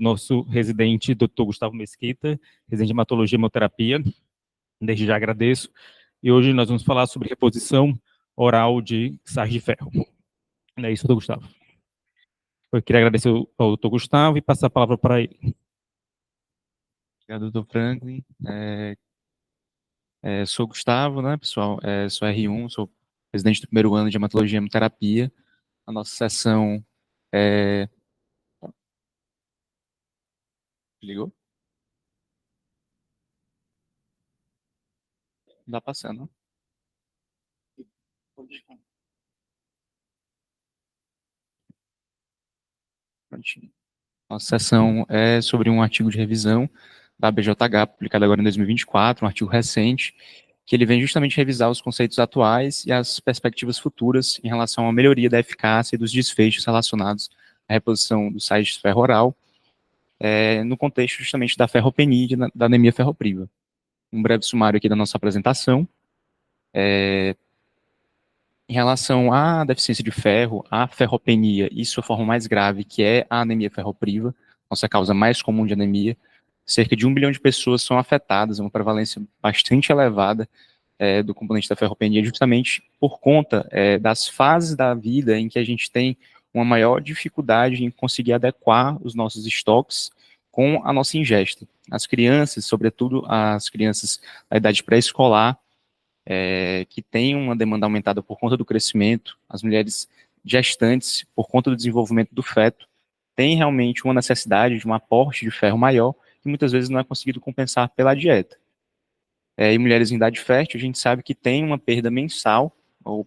nosso residente, Dr. Gustavo Mesquita, residente de hematologia e hemoterapia. Desde já agradeço. E hoje nós vamos falar sobre reposição oral de sais de ferro. É isso, doutor Gustavo. Eu queria agradecer ao doutor Gustavo e passar a palavra para ele. Obrigado, doutor Franklin. Sou Gustavo, né, pessoal? Sou R1, sou residente do primeiro ano de hematologia e hemoterapia. A nossa sessão é... Ligou? Não dá passando, né? Prontinho. Nossa sessão é sobre um artigo de revisão da BJH, publicado agora em 2024, um artigo recente, que ele vem justamente revisar os conceitos atuais e as perspectivas futuras em relação à melhoria da eficácia e dos desfechos relacionados à reposição dos sais de ferro oral, no contexto justamente da ferropenia e da anemia ferropriva. Um breve sumário aqui da nossa apresentação. Em relação à deficiência de ferro, à ferropenia e sua forma mais grave, que é a anemia ferropriva, nossa causa mais comum de anemia, cerca de 1 bilhão de pessoas são afetadas, é uma prevalência bastante elevada do componente da ferropenia, justamente por conta das fases da vida em que a gente tem uma maior dificuldade em conseguir adequar os nossos estoques com a nossa ingesta. As crianças, sobretudo as crianças da idade pré-escolar, que têm uma demanda aumentada por conta do crescimento, as mulheres gestantes, por conta do desenvolvimento do feto, têm realmente uma necessidade de um aporte de ferro maior, que muitas vezes não é conseguido compensar pela dieta. E mulheres em idade fértil, a gente sabe que tem uma perda mensal, ou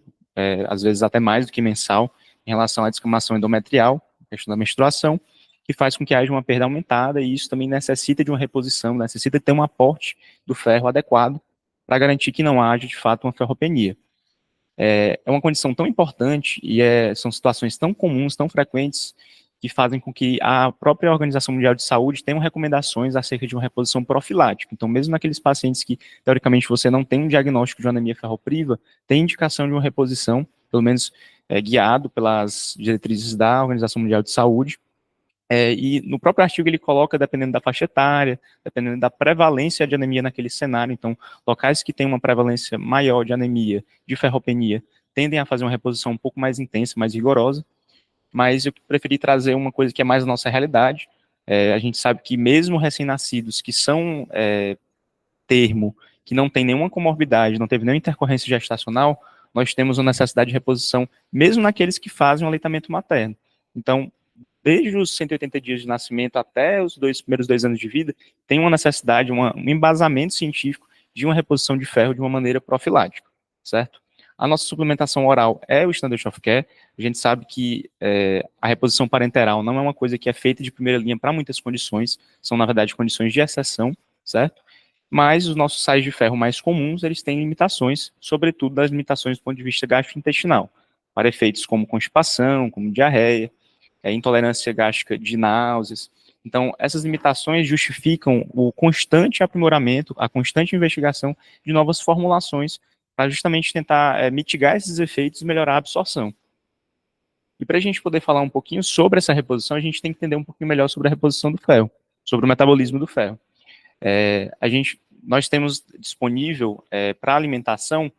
às vezes até mais do que mensal, em relação à descamação endometrial, a questão da menstruação, que faz com que haja uma perda aumentada, e isso também necessita de uma reposição, necessita ter um aporte do ferro adequado para garantir que não haja, de fato, uma ferropenia. É uma condição tão importante e são situações tão comuns, tão frequentes, que fazem com que a própria Organização Mundial de Saúde tenha recomendações acerca de uma reposição profilática. Então, mesmo naqueles pacientes que, teoricamente, você não tem um diagnóstico de anemia ferropriva, tem indicação de uma reposição, pelo menos guiado pelas diretrizes da Organização Mundial de Saúde. E no próprio artigo ele coloca, dependendo da faixa etária, dependendo da prevalência de anemia naquele cenário, então, locais que têm uma prevalência maior de anemia, de ferropenia, tendem a fazer uma reposição um pouco mais intensa, mais rigorosa, mas eu preferi trazer uma coisa que é mais a nossa realidade. A gente sabe que mesmo recém-nascidos que são termo, que não tem nenhuma comorbidade, não teve nenhuma intercorrência gestacional, nós temos uma necessidade de reposição, mesmo naqueles que fazem um aleitamento materno. Então, desde os 180 dias de nascimento até os primeiros 2 anos de vida, tem uma necessidade, um embasamento científico de uma reposição de ferro de uma maneira profilática, certo? A nossa suplementação oral é o standard of care. A gente sabe que a reposição parenteral não é uma coisa que é feita de primeira linha para muitas condições, são, na verdade, condições de exceção, certo? Mas os nossos sais de ferro mais comuns, eles têm limitações, sobretudo das limitações do ponto de vista gastrointestinal, para efeitos como constipação, como diarreia, intolerância gástrica de náuseas. Então, essas limitações justificam o constante aprimoramento, a constante investigação de novas formulações para justamente tentar mitigar esses efeitos e melhorar a absorção. E para a gente poder falar um pouquinho sobre essa reposição, a gente tem que entender um pouquinho melhor sobre a reposição do ferro, sobre o metabolismo do ferro. Nós temos disponível para alimentação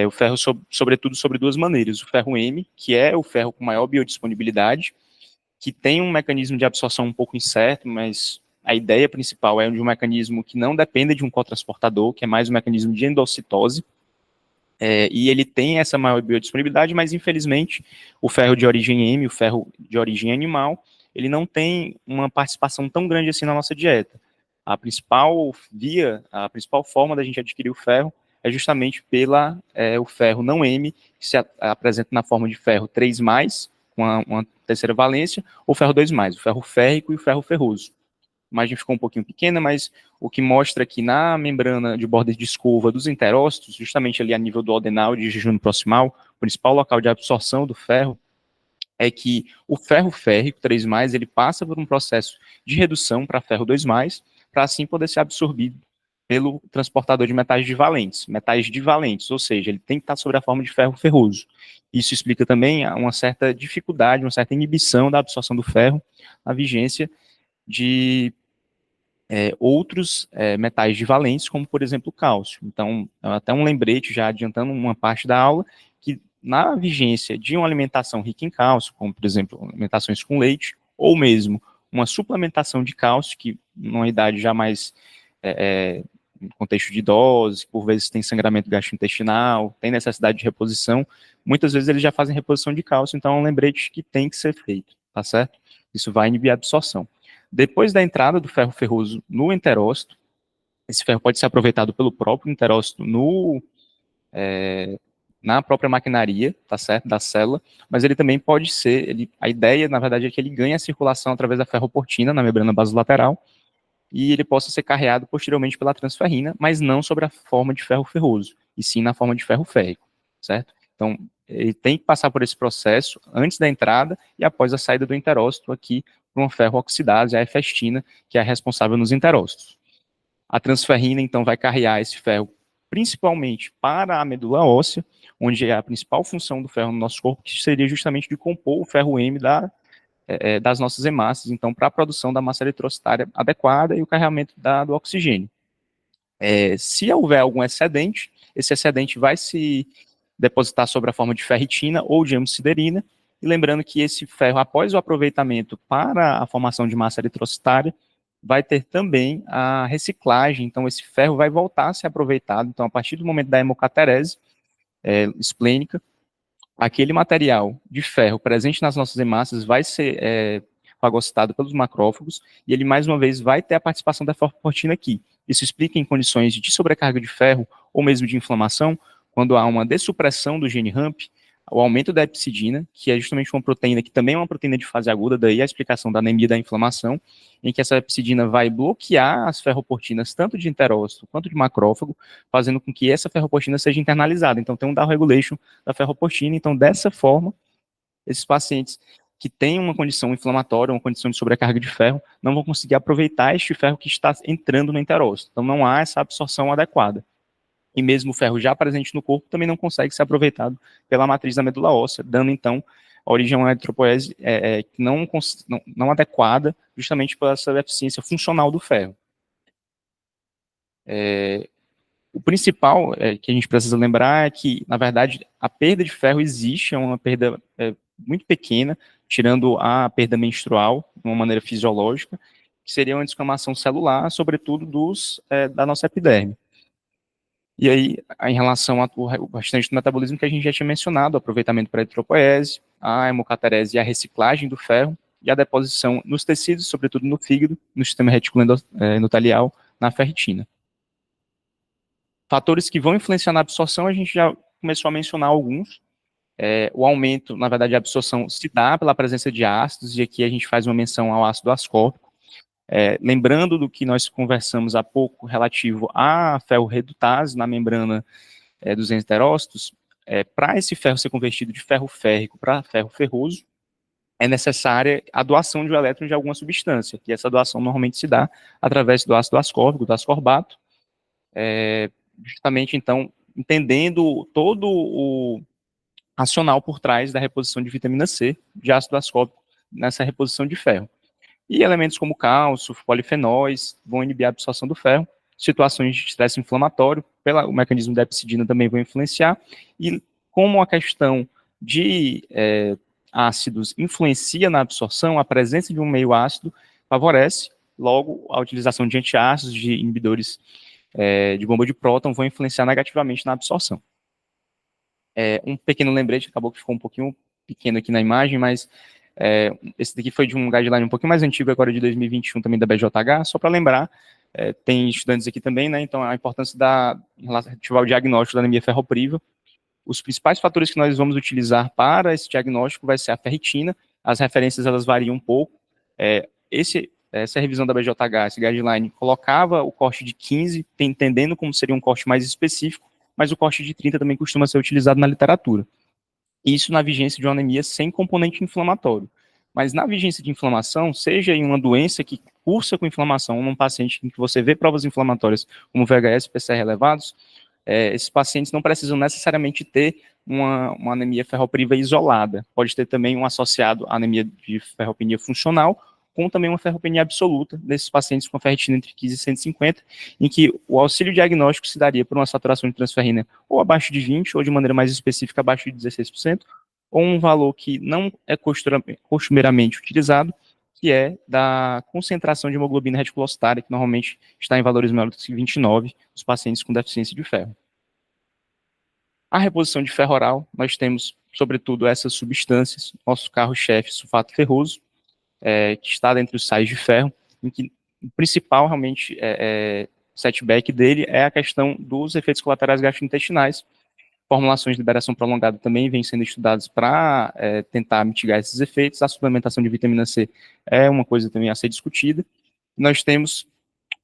o ferro, sobretudo, sobre duas maneiras. O ferro M, que é o ferro com maior biodisponibilidade, que tem um mecanismo de absorção um pouco incerto, mas a ideia principal é de um mecanismo que não depende de um cotransportador, que é mais um mecanismo de endocitose, e ele tem essa maior biodisponibilidade, mas infelizmente o ferro de origem M, o ferro de origem animal, ele não tem uma participação tão grande assim na nossa dieta. A principal forma da gente adquirir o ferro é justamente o ferro não M, que se apresenta na forma de ferro 3+, com uma terceira valência, ou ferro 2+, o ferro férrico e o ferro ferroso. A imagem ficou um pouquinho pequena, mas o que mostra que na membrana de borda de escova dos enterócitos, justamente ali a nível do adenal e de jejum proximal, o principal local de absorção do ferro, é que o ferro férrico 3+, ele passa por um processo de redução para ferro 2+, para assim poder ser absorvido pelo transportador de metais divalentes, ou seja, ele tem que estar sobre a forma de ferro ferroso. Isso explica também uma certa dificuldade, uma certa inibição da absorção do ferro na vigência de outros metais divalentes, como, por exemplo, o cálcio. Então, até um lembrete, já adiantando uma parte da aula, que na vigência de uma alimentação rica em cálcio, como, por exemplo, alimentações com leite, ou mesmo uma suplementação de cálcio, que numa idade já mais no contexto de idosos, por vezes tem sangramento gastrointestinal, tem necessidade de reposição, muitas vezes eles já fazem reposição de cálcio, então é um lembrete que tem que ser feito, tá certo? Isso vai inibir a absorção. Depois da entrada do ferro ferroso no enterócito, esse ferro pode ser aproveitado pelo próprio enterócito na própria maquinaria, tá certo, da célula, mas ele também pode ser, a ideia, na verdade, é que ele ganhe a circulação através da ferroportina na membrana basolateral, e ele possa ser carreado posteriormente pela transferrina, mas não sobre a forma de ferro ferroso, e sim na forma de ferro férrico, certo? Então, ele tem que passar por esse processo antes da entrada e após a saída do enterócito aqui para uma ferro-oxidase, a efestina, que é a responsável nos enterócitos. A transferrina, então, vai carrear esse ferro principalmente para a medula óssea, onde é a principal função do ferro no nosso corpo, que seria justamente de compor o ferro M das nossas hemácias, então, para a produção da massa eritrocitária adequada e o carregamento do oxigênio. Se houver algum excedente, esse excedente vai se depositar sobre a forma de ferritina ou de hemosiderina, e lembrando que esse ferro, após o aproveitamento para a formação de massa eritrocitária, vai ter também a reciclagem, então esse ferro vai voltar a ser aproveitado, então a partir do momento da hemocaterese esplênica, aquele material de ferro presente nas nossas hemácias vai ser fagocitado pelos macrófagos, e ele mais uma vez vai ter a participação da ferroportina aqui. Isso explica em condições de sobrecarga de ferro ou mesmo de inflamação, quando há uma dessupressão do gene RAMP, o aumento da epsidina, que é justamente uma proteína que também é uma proteína de fase aguda, daí a explicação da anemia da inflamação, em que essa epsidina vai bloquear as ferroportinas tanto de enterócito quanto de macrófago, fazendo com que essa ferroportina seja internalizada. Então tem um down regulation da ferroportina. Então dessa forma, esses pacientes que têm uma condição inflamatória, uma condição de sobrecarga de ferro, não vão conseguir aproveitar este ferro que está entrando no enterócito. Então não há essa absorção adequada. E mesmo o ferro já presente no corpo também não consegue ser aproveitado pela matriz da medula óssea, dando então a origem a uma eritropoese não adequada, justamente por essa deficiência funcional do ferro. O principal que a gente precisa lembrar é que, na verdade, a perda de ferro existe, é uma perda muito pequena, tirando a perda menstrual, de uma maneira fisiológica, que seria uma descamação celular, sobretudo da nossa epiderme. E aí, em relação ao restante do metabolismo que a gente já tinha mencionado, o aproveitamento para a eritropoese, a hemocaterese e a reciclagem do ferro, e a deposição nos tecidos, sobretudo no fígado, no sistema reticuloendotelial, na ferritina. Fatores que vão influenciar na absorção, a gente já começou a mencionar alguns. O aumento, na verdade, da absorção se dá pela presença de ácidos, e aqui a gente faz uma menção ao ácido ascórbico. Lembrando do que nós conversamos há pouco relativo à ferro-redutase na membrana dos enterócitos, para esse ferro ser convertido de ferro férrico para ferro ferroso, é necessária a doação de um elétron de alguma substância, que essa doação normalmente se dá através do ácido ascórbico, do ascorbato, justamente, então, entendendo todo o racional por trás da reposição de vitamina C, de ácido ascórbico, nessa reposição de ferro. E elementos como cálcio, polifenóis, vão inibir a absorção do ferro. Situações de estresse inflamatório, o mecanismo da epsidina também vão influenciar. E como a questão de ácidos influencia na absorção, a presença de um meio ácido favorece, logo, a utilização de antiácidos, de inibidores de bomba de próton, vão influenciar negativamente na absorção. Um pequeno lembrete, acabou que ficou um pouquinho pequeno aqui na imagem, mas esse daqui foi de um guideline um pouquinho mais antigo, agora de 2021, também da BJH, só para lembrar, tem estudantes aqui também, né, então a importância em relação ao diagnóstico da anemia ferropriva. Os principais fatores que nós vamos utilizar para esse diagnóstico vai ser a ferritina, as referências elas variam um pouco, essa revisão da BJH, esse guideline, colocava o corte de 15, entendendo como seria um corte mais específico, mas o corte de 30 também costuma ser utilizado na literatura. Isso na vigência de uma anemia sem componente inflamatório. Mas na vigência de inflamação, seja em uma doença que cursa com inflamação, ou num paciente em que você vê provas inflamatórias como VHS e PCR elevados, esses pacientes não precisam necessariamente ter uma anemia ferropriva isolada. Pode ter também um associado à anemia de ferropenia funcional, com também uma ferropenia absoluta nesses pacientes com ferritina entre 15 e 150, em que o auxílio diagnóstico se daria por uma saturação de transferrina ou abaixo de 20, ou de maneira mais específica, abaixo de 16%, ou um valor que não é costumeiramente utilizado, que é da concentração de hemoglobina reticulocitária, que normalmente está em valores maiores que 29, nos pacientes com deficiência de ferro. A reposição de ferro oral, nós temos, sobretudo, essas substâncias, nosso carro-chefe, sulfato ferroso, que está dentro dos sais de ferro, em que o principal, realmente, setback dele é a questão dos efeitos colaterais gastrointestinais. Formulações de liberação prolongada também vêm sendo estudadas para tentar mitigar esses efeitos. A suplementação de vitamina C é uma coisa também a ser discutida. Nós temos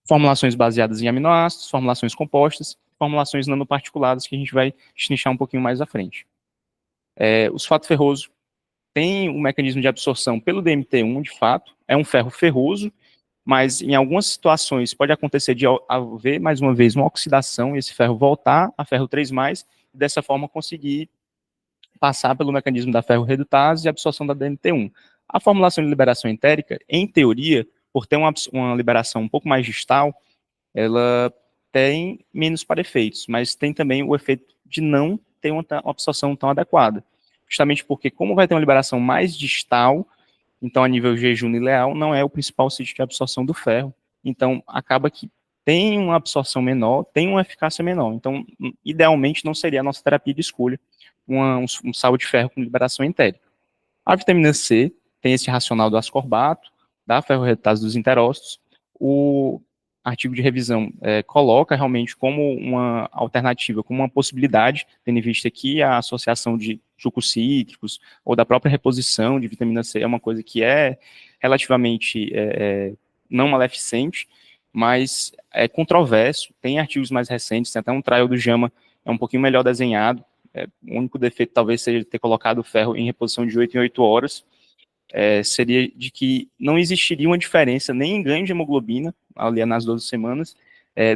formulações baseadas em aminoácidos, formulações compostas, formulações nanoparticuladas, que a gente vai destrinchar um pouquinho mais à frente. O sulfato ferroso tem um mecanismo de absorção pelo DMT1, de fato, é um ferro ferroso, mas em algumas situações pode acontecer de haver, mais uma vez, uma oxidação e esse ferro voltar a ferro 3+, e dessa forma conseguir passar pelo mecanismo da ferro-redutase e absorção da DMT1. A formulação de liberação entérica, em teoria, por ter uma liberação um pouco mais distal, ela tem menos para-efeitos, mas tem também o efeito de não ter uma absorção tão adequada. Justamente porque, como vai ter uma liberação mais distal, então a nível jejum ileal, não é o principal sítio de absorção do ferro. Então, acaba que tem uma absorção menor, tem uma eficácia menor. Então, idealmente, não seria a nossa terapia de escolha um sal de ferro com liberação entérica. A vitamina C tem esse racional do ascorbato, da ferro-redutase dos enterócitos. O artigo de revisão coloca realmente como uma alternativa, como uma possibilidade, tendo em vista que a associação de sucos cítricos ou da própria reposição de vitamina C é uma coisa que é relativamente não maleficente, mas é controverso. Tem artigos mais recentes, tem até um trial do JAMA, é um pouquinho melhor desenhado. O único defeito talvez seja ter colocado o ferro em reposição de 8 em 8 horas, seria de que não existiria uma diferença nem em ganho de hemoglobina, ali nas 12 semanas,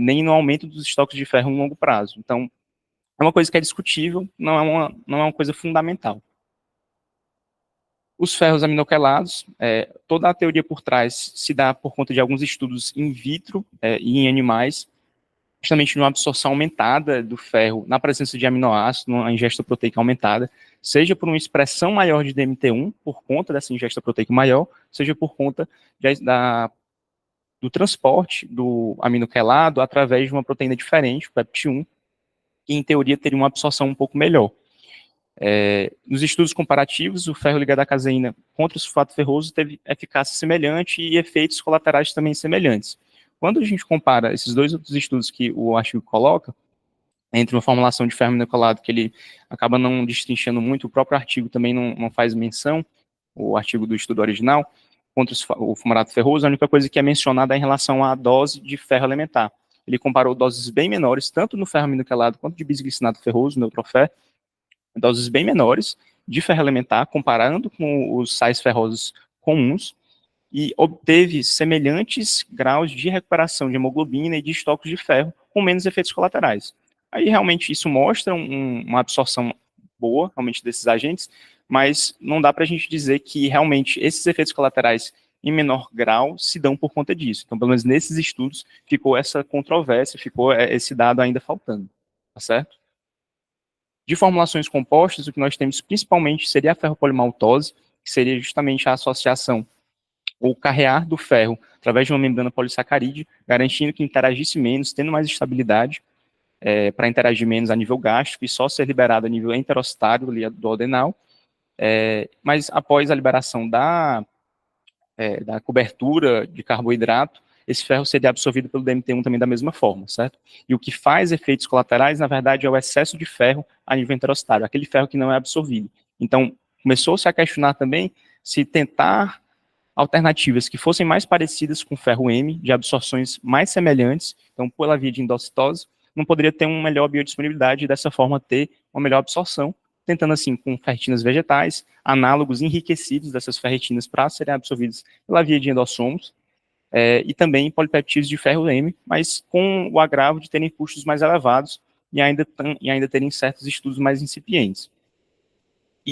nem no aumento dos estoques de ferro no longo prazo. Então, é uma coisa que é discutível, não é uma coisa fundamental. Os ferros aminoquelados, toda a teoria por trás se dá por conta de alguns estudos in vitro e em animais, justamente numa absorção aumentada do ferro na presença de aminoácidos, numa ingesta proteica aumentada, seja por uma expressão maior de DMT1, por conta dessa ingesta proteica maior, seja por conta do transporte do aminoquelado através de uma proteína diferente, o PEPT1, que em teoria teria uma absorção um pouco melhor. Nos estudos comparativos, o ferro ligado à caseína contra o sulfato ferroso teve eficácia semelhante e efeitos colaterais também semelhantes. Quando a gente compara esses dois outros estudos que o artigo coloca, entre uma formulação de ferro aminoquelado que ele acaba não destrinchando muito, o próprio artigo também não faz menção, o artigo do estudo original, contra o fumarato ferroso, a única coisa que é mencionada é em relação à dose de ferro elementar. Ele comparou doses bem menores, tanto no ferro aminoquelado quanto de bisglicinato ferroso, Neutrofé, doses bem menores de ferro elementar, comparando com os sais ferrosos comuns, e obteve semelhantes graus de recuperação de hemoglobina e de estoques de ferro, com menos efeitos colaterais. Aí, realmente, isso mostra uma absorção boa, realmente, desses agentes, mas não dá para a gente dizer que, realmente, esses efeitos colaterais, em menor grau, se dão por conta disso. Então, pelo menos nesses estudos, ficou essa controvérsia, ficou esse dado ainda faltando, tá certo? De formulações compostas, o que nós temos principalmente seria a ferropolimaltose, que seria justamente a associação ou carrear do ferro através de uma membrana polissacarídea, garantindo que interagisse menos, tendo mais estabilidade, para interagir menos a nível gástrico e só ser liberado a nível enterocitário, ali, do adenal, mas após a liberação da cobertura de carboidrato, esse ferro seria absorvido pelo DMT1 também da mesma forma, certo? E o que faz efeitos colaterais, na verdade, é o excesso de ferro a nível enterocitário, aquele ferro que não é absorvido. Então, começou-se a questionar também se tentar alternativas que fossem mais parecidas com ferro M, de absorções mais semelhantes, então pela via de endocitose, não poderia ter uma melhor biodisponibilidade e dessa forma ter uma melhor absorção, tentando assim com ferritinas vegetais, análogos enriquecidos dessas ferritinas para serem absorvidas pela via de endossomos, e também polipeptídeos de ferro M, mas com o agravo de terem custos mais elevados e ainda terem certos estudos mais incipientes.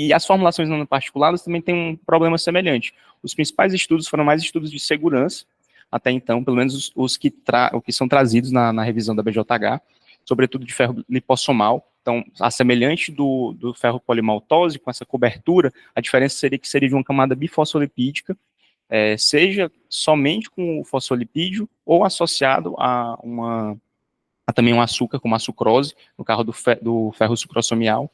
E as formulações nanoparticuladas também têm um problema semelhante. Os principais estudos foram mais estudos de segurança, até então, pelo menos os que são trazidos na revisão da BJH, sobretudo de ferro lipossomal. Então, a semelhante do ferro polimaltose, com essa cobertura, a diferença seria que seria de uma camada bifosfolipídica, seja somente com o fosfolipídio ou associado a também um açúcar, como a sucrose, no caso do ferro sucrossomial,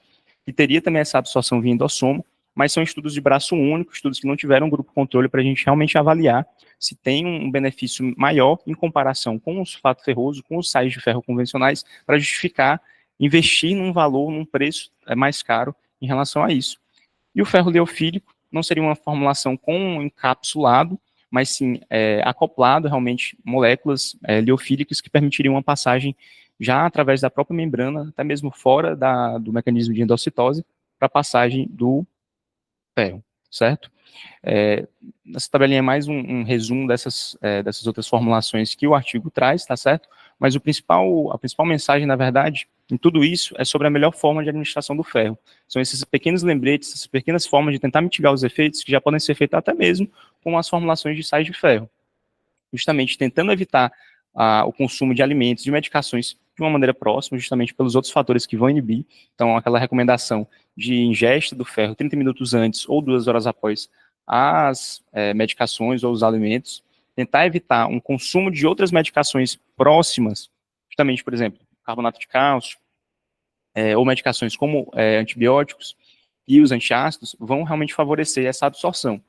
que teria também essa absorção via endossomo, mas são estudos de braço único, estudos que não tiveram grupo controle para a gente realmente avaliar se tem um benefício maior em comparação com o sulfato ferroso, com os sais de ferro convencionais, para justificar investir num valor, num preço mais caro em relação a isso. E o ferro liofílico não seria uma formulação com encapsulado, mas sim acoplado realmente moléculas liofílicas que permitiriam uma passagem já através da própria membrana, até mesmo fora do mecanismo de endocitose, para a passagem do ferro, certo? Essa tabelinha é mais um resumo dessas outras formulações que o artigo traz, tá certo? Mas a principal mensagem, na verdade, em tudo isso, é sobre a melhor forma de administração do ferro. São esses pequenos lembretes, essas pequenas formas de tentar mitigar os efeitos que já podem ser feitos até mesmo com as formulações de sais de ferro. Justamente tentando evitar o consumo de alimentos, de medicações de uma maneira próxima, justamente pelos outros fatores que vão inibir. Então, aquela recomendação de ingesta do ferro 30 minutos antes ou 2 horas após as medicações ou os alimentos, tentar evitar um consumo de outras medicações próximas, justamente, por exemplo, carbonato de cálcio, ou medicações como antibióticos e os antiácidos, vão realmente favorecer essa absorção.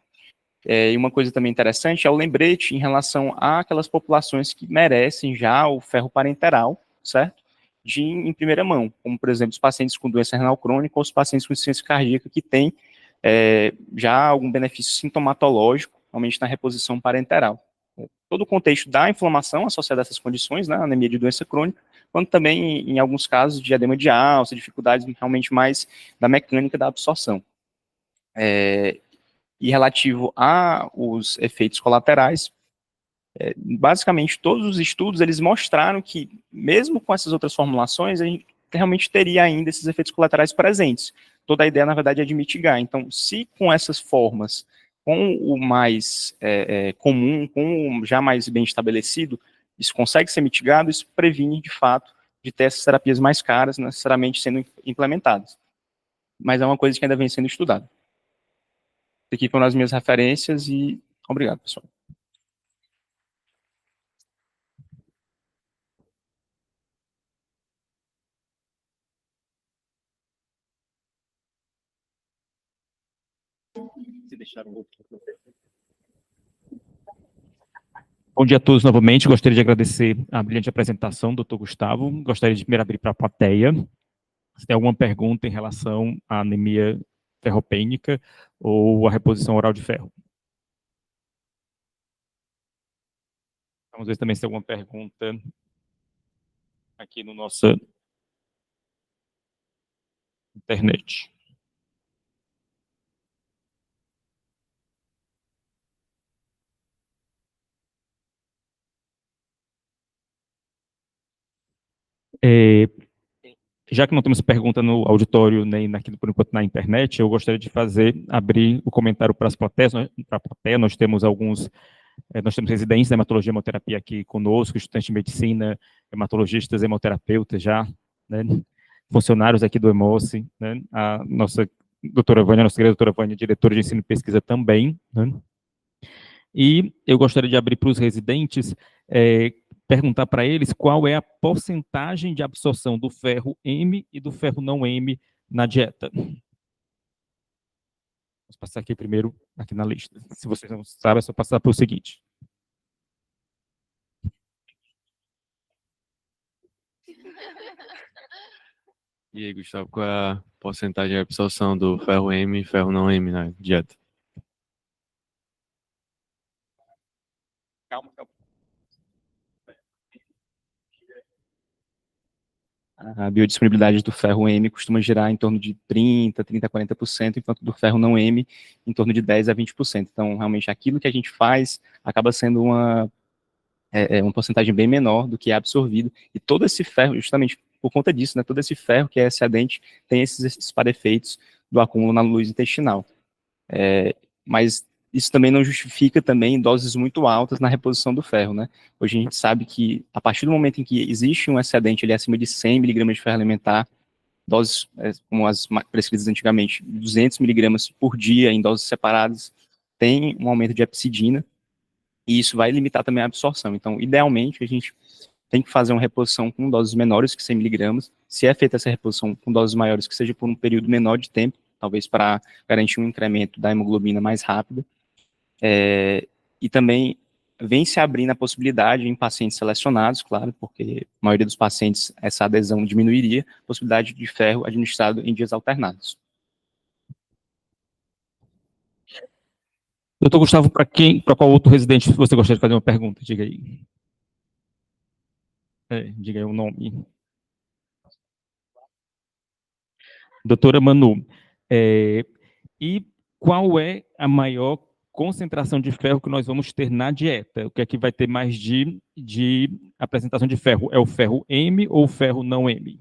E uma coisa também interessante é o lembrete em relação àquelas populações que merecem já o ferro parenteral, certo? Em primeira mão, como, por exemplo, os pacientes com doença renal crônica ou os pacientes com insuficiência cardíaca que têm já algum benefício sintomatológico, realmente na reposição parenteral. Todo o contexto da inflamação associada a essas condições, né, anemia de doença crônica, quanto também, em alguns casos, de edema de alça, dificuldades realmente mais da mecânica da absorção. E relativo aos efeitos colaterais, basicamente todos os estudos eles mostraram que, mesmo com essas outras formulações, a gente realmente teria ainda esses efeitos colaterais presentes. Toda a ideia, na verdade, é de mitigar. Então, se com essas formas, com o mais comum, com o já mais bem estabelecido, isso consegue ser mitigado, isso previne, de fato, de ter essas terapias mais caras necessariamente sendo implementadas. Mas é uma coisa que ainda vem sendo estudada. Aqui foram as minhas referências e obrigado, pessoal. Se deixaram outro. Bom dia a todos novamente. Gostaria de agradecer a brilhante apresentação do Dr. Gustavo. Gostaria de primeiro abrir para a plateia. Se tem alguma pergunta em relação à anemia ferropênica ou à reposição oral de ferro. Vamos ver também se tem alguma pergunta aqui no nossa internet. Já que não temos pergunta no auditório nem aqui por enquanto na internet, eu gostaria de abrir o comentário para as plateias. Para a plateia, nós temos residentes da hematologia e hemoterapia aqui conosco, estudantes de medicina, hematologistas, hemoterapeutas já, né, funcionários aqui do Hemose, né, a nossa doutora Vânia, nossa querida doutora Vânia, diretora de ensino e pesquisa também, né. E eu gostaria de abrir para os residentes, perguntar para eles qual é a porcentagem de absorção do ferro M e do ferro não M na dieta. Vamos passar aqui primeiro, aqui na lista. Se vocês não sabem, é só passar para o seguinte. E aí, Gustavo, qual é a porcentagem de absorção do ferro M e ferro não M na dieta? Calma. A biodisponibilidade do ferro M costuma girar em torno de 30%, 40%, enquanto do ferro não M em torno de 10% a 20%. Então, realmente, aquilo que a gente faz acaba sendo uma porcentagem bem menor do que é absorvido. E todo esse ferro, justamente por conta disso, né, todo esse ferro que é excedente tem esses parefeitos do acúmulo na luz intestinal. Mas isso também não justifica também doses muito altas na reposição do ferro, né? Hoje a gente sabe que a partir do momento em que existe um excedente ali acima de 100 miligramas de ferro alimentar, doses como as prescritas antigamente, 200 miligramas por dia em doses separadas, tem um aumento de epsidina, e isso vai limitar também a absorção. Então, idealmente, a gente tem que fazer uma reposição com doses menores que 100 miligramas. Se é feita essa reposição com doses maiores, que seja por um período menor de tempo, talvez para garantir um incremento da hemoglobina mais rápido. E também vem se abrindo a possibilidade em pacientes selecionados, claro, porque a maioria dos pacientes essa adesão diminuiria, possibilidade de ferro administrado em dias alternados. Doutor Gustavo, para qual outro residente você gostaria de fazer uma pergunta? Diga aí. Diga aí o nome. Doutora Manu, e qual é a maior concentração de ferro que nós vamos ter na dieta? O que é que vai ter mais de apresentação de ferro? É o ferro M ou o ferro não M?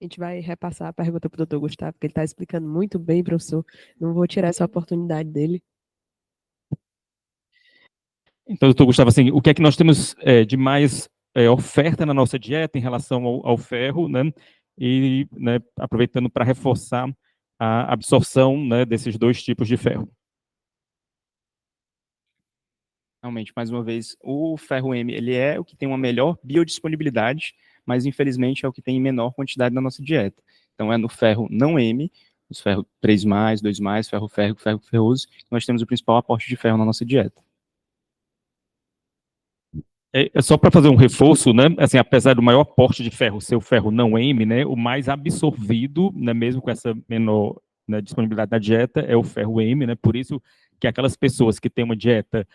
A gente vai repassar a pergunta para o doutor Gustavo, porque ele está explicando muito bem, professor. Não vou tirar essa oportunidade dele. Então, doutor Gustavo, assim, o que é que nós temos de mais oferta na nossa dieta em relação ao ferro, né? E, né, aproveitando para reforçar a absorção, né, desses dois tipos de ferro. Realmente, mais uma vez, o ferro M, ele é o que tem uma melhor biodisponibilidade, mas infelizmente é o que tem em menor quantidade na nossa dieta. Então é no ferro não M, os ferro 3+, 2+, ferro férrico, ferro ferroso, que nós temos o principal aporte de ferro na nossa dieta. Só para fazer um reforço, né? Assim, apesar do maior aporte de ferro ser o ferro não M, né? O mais absorvido, né, mesmo com essa menor, né, disponibilidade da dieta, é o ferro M, né? Por isso que aquelas pessoas que têm uma dieta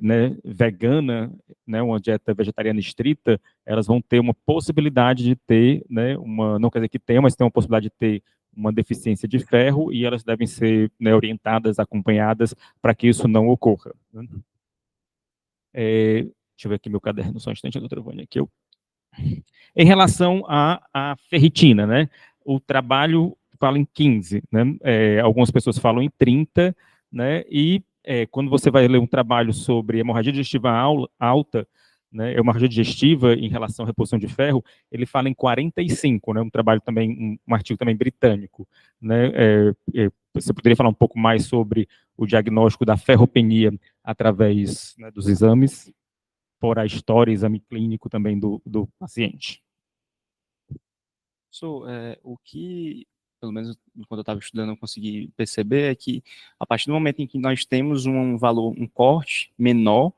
né, vegana, né, uma dieta vegetariana estrita, elas vão ter uma possibilidade de ter, né, não quer dizer que tenham, mas tem uma possibilidade de ter uma deficiência de ferro e elas devem ser, né, orientadas, acompanhadas para que isso não ocorra, né? Deixa eu ver aqui meu caderno, só um instante, doutora Vânia, aqui Em relação à ferritina, né? O trabalho fala em 15, né? Algumas pessoas falam em 30, né? E quando você vai ler um trabalho sobre hemorragia digestiva alta, né? Hemorragia digestiva em relação à reposição de ferro, ele fala em 45, né? Um trabalho também, um artigo também britânico, né? Você poderia falar um pouco mais sobre o diagnóstico da ferropenia através, né, dos exames, fora a história, exame clínico também do paciente? O que, pelo menos quando eu estava estudando, eu consegui perceber é que a partir do momento em que nós temos um valor, um corte menor,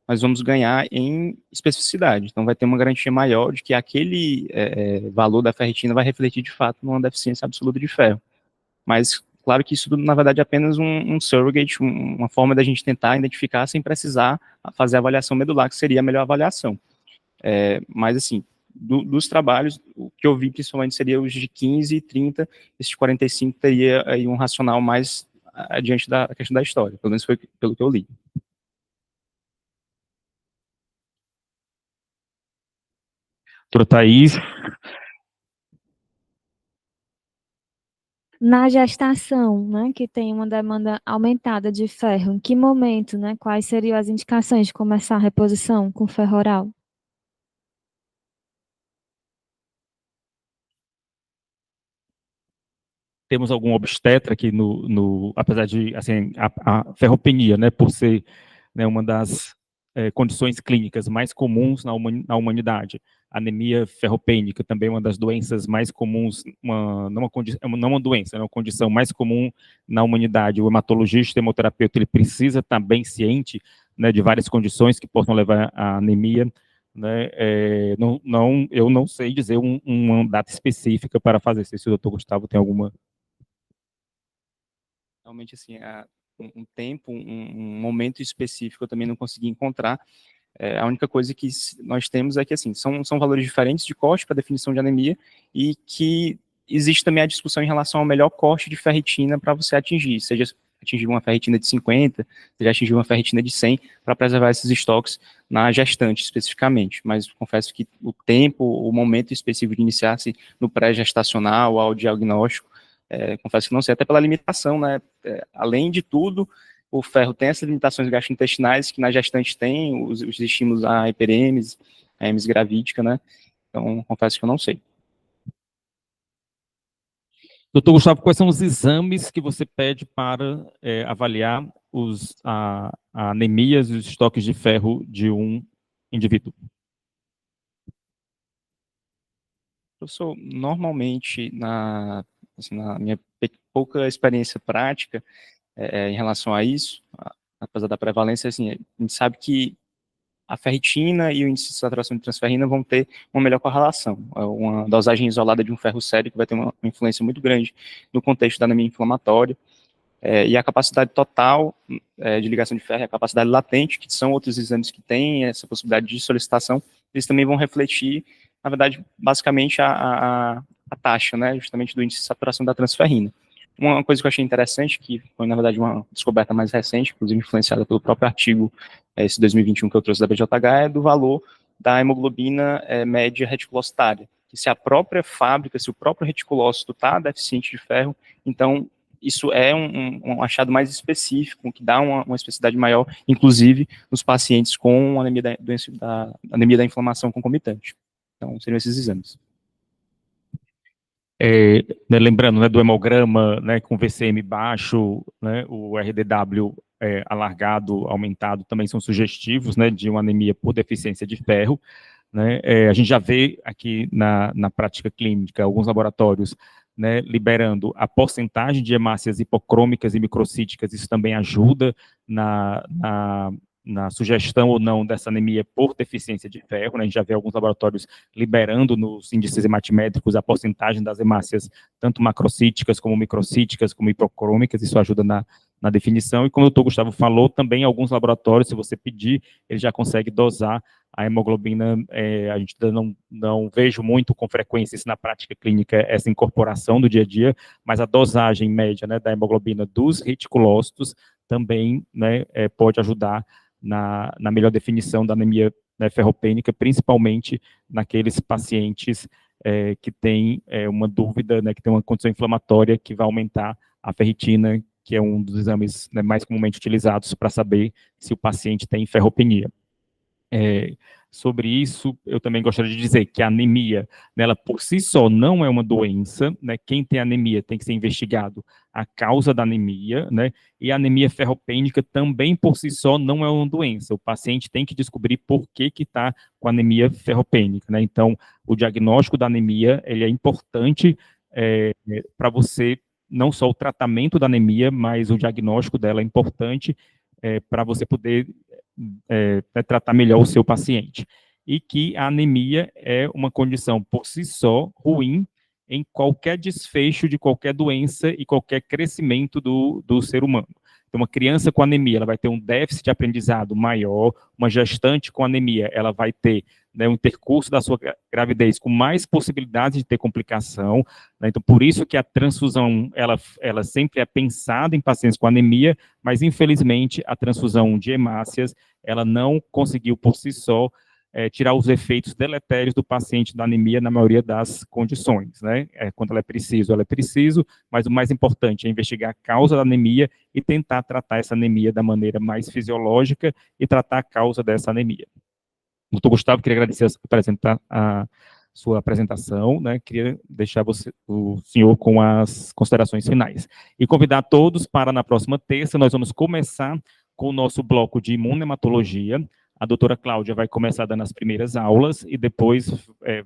nós vamos ganhar em especificidade. Então, vai ter uma garantia maior de que aquele valor da ferritina vai refletir de fato numa deficiência absoluta de ferro. Mas, claro que isso tudo, na verdade, é apenas um surrogate, uma forma da gente tentar identificar sem precisar fazer a avaliação medular, que seria a melhor avaliação. Mas, assim, dos trabalhos, o que eu vi principalmente seria os de 15 e 30, esse de 45 teria aí um racional mais adiante da questão da história, pelo menos foi pelo que eu li. Doutora Thaís? Na gestação, né, que tem uma demanda aumentada de ferro, em que momento, né, quais seriam as indicações de começar a reposição com ferro oral? Temos algum obstetra aqui apesar de, assim, a ferropenia, né, por ser, né, uma das condições clínicas mais comuns na humanidade. Anemia ferropênica também é uma das doenças mais comuns, não uma doença, é uma condição mais comum na humanidade. O hematologista, hemoterapeuta, ele precisa estar bem ciente, né, de várias condições que possam levar à anemia, né? Eu não sei dizer uma data específica para fazer isso. Se o doutor Gustavo tem alguma. Realmente, assim, um tempo, um momento específico eu também não consegui encontrar. A única coisa que nós temos é que, assim, são valores diferentes de corte para definição de anemia e que existe também a discussão em relação ao melhor corte de ferritina para você atingir, seja atingir uma ferritina de 50, você já atingiu uma ferritina de 100, para preservar esses estoques na gestante, especificamente. Mas confesso que o tempo, o momento específico de iniciar-se no pré-gestacional, ao diagnóstico, confesso que não sei, até pela limitação, né? Além de tudo, o ferro tem essas limitações gastrointestinais que na gestante tem, os estímulos a hiperemes, a emes gravídica, né? Então, confesso que eu não sei. Doutor Gustavo, quais são os exames que você pede para avaliar a anemias e os estoques de ferro de um indivíduo? Professor, normalmente, assim, na minha pouca experiência prática em relação a isso, apesar da prevalência, assim, a gente sabe que a ferritina e o índice de saturação de transferrina vão ter uma melhor correlação. Uma dosagem isolada de um ferro sérico vai ter uma influência muito grande no contexto da anemia inflamatória, e a capacidade total de ligação de ferro e a capacidade latente, que são outros exames que têm essa possibilidade de solicitação, eles também vão refletir, na verdade, basicamente a taxa, né, justamente do índice de saturação da transferrina. Uma coisa que eu achei interessante, que foi, na verdade, uma descoberta mais recente, inclusive influenciada pelo próprio artigo esse 2021 que eu trouxe da BJH, é do valor da hemoglobina média reticulocitária, que se a própria fábrica, se o próprio reticulócito está deficiente de ferro, então isso é um achado mais específico, que dá uma especificidade maior, inclusive nos pacientes com anemia anemia da inflamação concomitante. Então, seriam esses exames. Né, lembrando, né, do hemograma, né, com VCM baixo, né, o RDW alargado, aumentado, também são sugestivos, né, de uma anemia por deficiência de ferro, né. A gente já vê aqui na prática clínica alguns laboratórios, né, liberando a porcentagem de hemácias hipocrômicas e microcíticas. Isso também ajuda na sugestão ou não dessa anemia por deficiência de ferro, né? A gente já vê alguns laboratórios liberando nos índices hematimétricos a porcentagem das hemácias, tanto macrocíticas como microcíticas, como hipocrômicas. Isso ajuda na definição. E como o doutor Gustavo falou, também alguns laboratórios, se você pedir, ele já consegue dosar a hemoglobina. A gente não vejo muito com frequência isso na prática clínica, essa incorporação do dia a dia, mas a dosagem média, né, da hemoglobina dos reticulócitos também, né, pode ajudar na melhor definição da anemia, né, ferropênica, principalmente naqueles pacientes que têm uma dúvida, né, que tem uma condição inflamatória que vai aumentar a ferritina, que é um dos exames, né, mais comumente utilizados para saber se o paciente tem ferropenia. Sobre isso, eu também gostaria de dizer que a anemia, ela por si só não é uma doença, né? Quem tem anemia tem que ser investigado a causa da anemia, né? E a anemia ferropênica também por si só não é uma doença. O paciente tem que descobrir por que está com anemia ferropênica, né? Então, o diagnóstico da anemia, ele é importante para você, não só o tratamento da anemia, mas o diagnóstico dela é importante para você poder tratar melhor o seu paciente. E que a anemia é uma condição por si só ruim em qualquer desfecho de qualquer doença e qualquer crescimento do ser humano. Então, uma criança com anemia, ela vai ter um déficit de aprendizado maior, uma gestante com anemia, ela vai ter, né, um intercurso da sua gravidez com mais possibilidades de ter complicação, né? Então, por isso que a transfusão, ela sempre é pensada em pacientes com anemia, mas, infelizmente, a transfusão de hemácias, ela não conseguiu, por si só, tirar os efeitos deletérios do paciente da anemia na maioria das condições, né? Quando ela é preciso, mas o mais importante é investigar a causa da anemia e tentar tratar essa anemia da maneira mais fisiológica e tratar a causa dessa anemia. Doutor Gustavo, queria agradecer a sua apresentação, né? Queria deixar o senhor com as considerações finais. E convidar todos para, na próxima terça, nós vamos começar com o nosso bloco de imunematologia. A doutora Cláudia vai começar dando as primeiras aulas e depois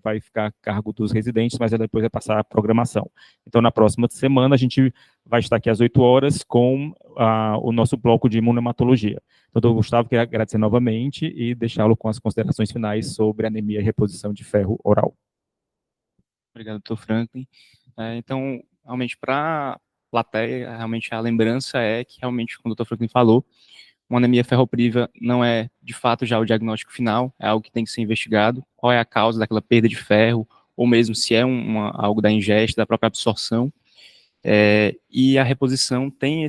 vai ficar a cargo dos residentes, mas depois vai passar a programação. Então, na próxima semana, a gente vai estar aqui às 8 horas com o nosso bloco de imunematologia. Doutor Gustavo, queria agradecer novamente e deixá-lo com as considerações finais sobre anemia e reposição de ferro oral. Obrigado, doutor Franklin. Então, realmente, para a plateia, realmente a lembrança é que, realmente, como o doutor Franklin falou, uma anemia ferropriva não é, de fato, já o diagnóstico final, é algo que tem que ser investigado. Qual é a causa daquela perda de ferro, ou mesmo se é algo da ingesta, da própria absorção. E a reposição tem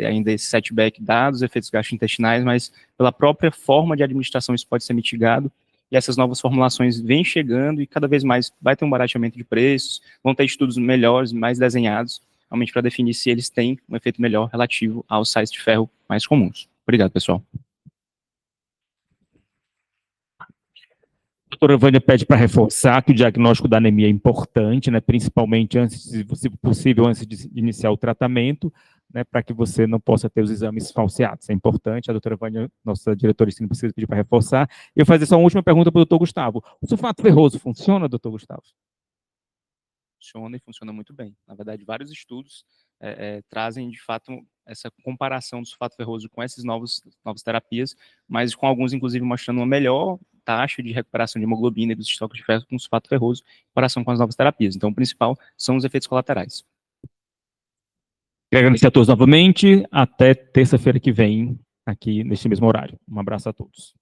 ainda esse setback dados, efeitos gastrointestinais, mas pela própria forma de administração isso pode ser mitigado, e essas novas formulações vêm chegando e cada vez mais vai ter um barateamento de preços, vão ter estudos melhores, mais desenhados, realmente para definir se eles têm um efeito melhor relativo aos sais de ferro mais comuns. Obrigado, pessoal. A doutora Vânia pede para reforçar que o diagnóstico da anemia é importante, né, principalmente antes, se possível, antes de iniciar o tratamento, né, para que você não possa ter os exames falseados. É importante, a doutora Vânia, nossa diretora de ensino, precisa pedir para reforçar. E eu fazer só uma última pergunta para o doutor Gustavo. O sulfato ferroso funciona, doutor Gustavo? Funciona e funciona muito bem. Na verdade, vários estudos trazem, de fato, essa comparação do sulfato ferroso com essas novas terapias, mas com alguns, inclusive, mostrando uma melhor taxa de recuperação de hemoglobina e dos estoques de ferro com sulfato ferroso em comparação com as novas terapias. Então, o principal são os efeitos colaterais. Quero agradecer a todos novamente. Até terça-feira que vem, aqui neste mesmo horário. Um abraço a todos.